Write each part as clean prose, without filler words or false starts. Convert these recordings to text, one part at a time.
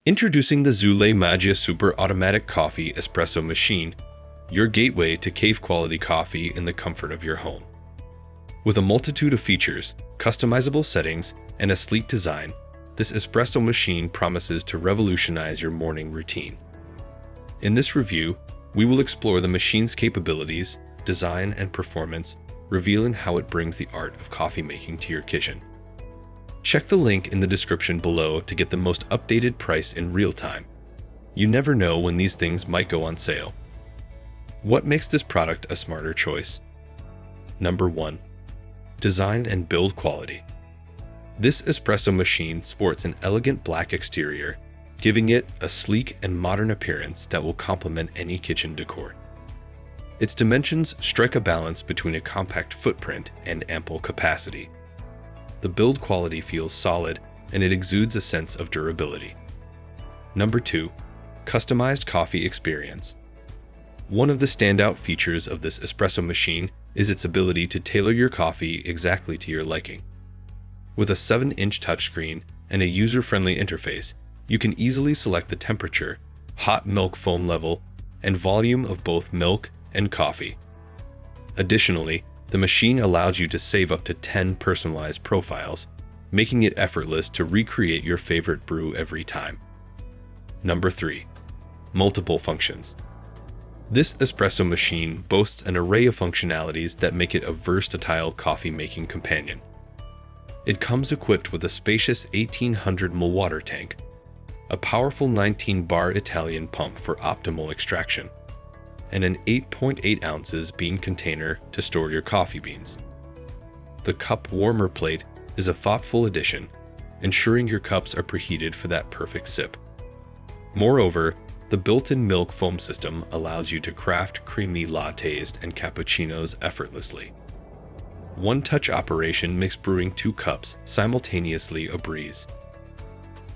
Introducing the Zulay Magia Super Automatic Coffee Espresso Machine, your gateway to cave-quality coffee in the comfort of your home. With a multitude of features, customizable settings, and a sleek design, this espresso machine promises to revolutionize your morning routine. In this review, we will explore the machine's capabilities, design, and performance, revealing how it brings the art of coffee making to your kitchen. Check the link in the description below to get the most updated price in real time. You never know when these things might go on sale. What makes this product a smarter choice? Number 1. Design and build quality. This espresso machine sports an elegant black exterior, giving it a sleek and modern appearance that will complement any kitchen decor. Its dimensions strike a balance between a compact footprint and ample capacity. The build quality feels solid, and it exudes a sense of durability. Number 2. Customized coffee experience. One of the standout features of this espresso machine is its ability to tailor your coffee exactly to your liking. With a 7-inch touchscreen and a user-friendly interface, you can easily select the temperature, hot milk foam level, and volume of both milk and coffee. Additionally, the machine allows you to save up to 10 personalized profiles, making it effortless to recreate your favorite brew every time. Number 3. Multiple functions. This espresso machine boasts an array of functionalities that make it a versatile coffee-making companion. It comes equipped with a spacious 1800 ml water tank, a powerful 19-bar Italian pump for optimal extraction, and an 8.8 ounces bean container to store your coffee beans. The cup warmer plate is a thoughtful addition, ensuring your cups are preheated for that perfect sip. Moreover, the built-in milk foam system allows you to craft creamy lattes and cappuccinos effortlessly. One-touch operation makes brewing 2 cups simultaneously a breeze.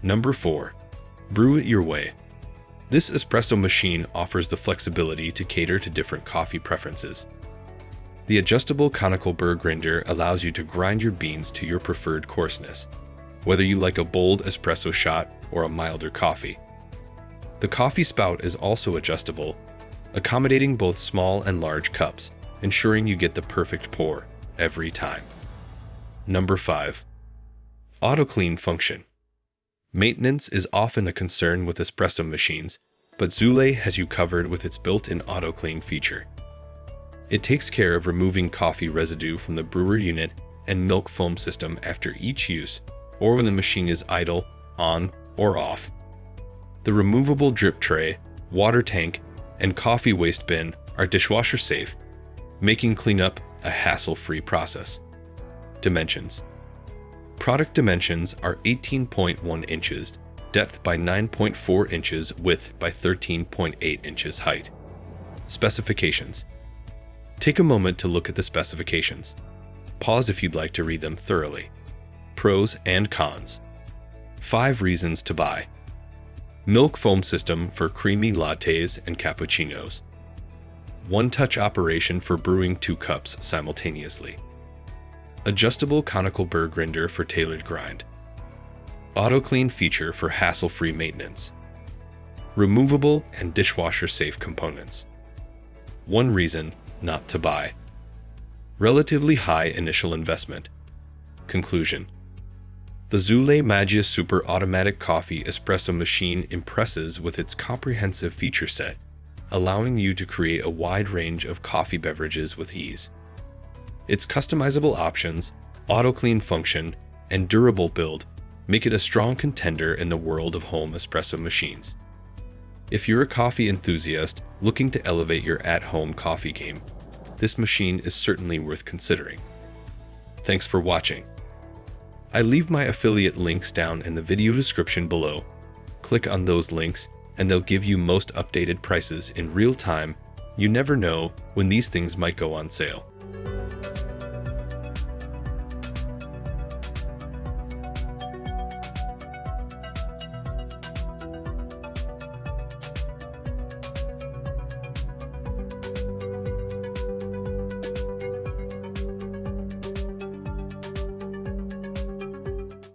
Number 4. Brew It Your Way. This espresso machine offers the flexibility to cater to different coffee preferences. The adjustable conical burr grinder allows you to grind your beans to your preferred coarseness, whether you like a bold espresso shot or a milder coffee. The coffee spout is also adjustable, accommodating both small and large cups, ensuring you get the perfect pour every time. Number 5. Auto clean function. Maintenance is often a concern with espresso machines, but Zulay has you covered with its built-in auto clean feature. It takes care of removing coffee residue from the brewer unit and milk foam system after each use, or when the machine is idle, on, or off. The removable drip tray, water tank, and coffee waste bin are dishwasher safe, making cleanup a hassle-free process. Dimensions. Product dimensions are 18.1 inches, depth by 9.4 inches, width by 13.8 inches height. Specifications. Take a moment to look at the specifications. Pause if you'd like to read them thoroughly. Pros and cons. 5 reasons to buy. Milk foam system for creamy lattes and cappuccinos. One-touch operation for brewing 2 cups simultaneously. Adjustable conical burr grinder for tailored grind. Auto clean feature for hassle-free maintenance. Removable and dishwasher-safe components. 1 reason not to buy. Relatively high initial investment. Conclusion. The Zulay Magia Super Automatic Coffee Espresso Machine impresses with its comprehensive feature set, allowing you to create a wide range of coffee beverages with ease. Its customizable options, auto-clean function, and durable build make it a strong contender in the world of home espresso machines. If you're a coffee enthusiast looking to elevate your at-home coffee game, this machine is certainly worth considering. Thanks for watching. I leave my affiliate links down in the video description below. Click on those links and they'll give you most updated prices in real time. You never know when these things might go on sale.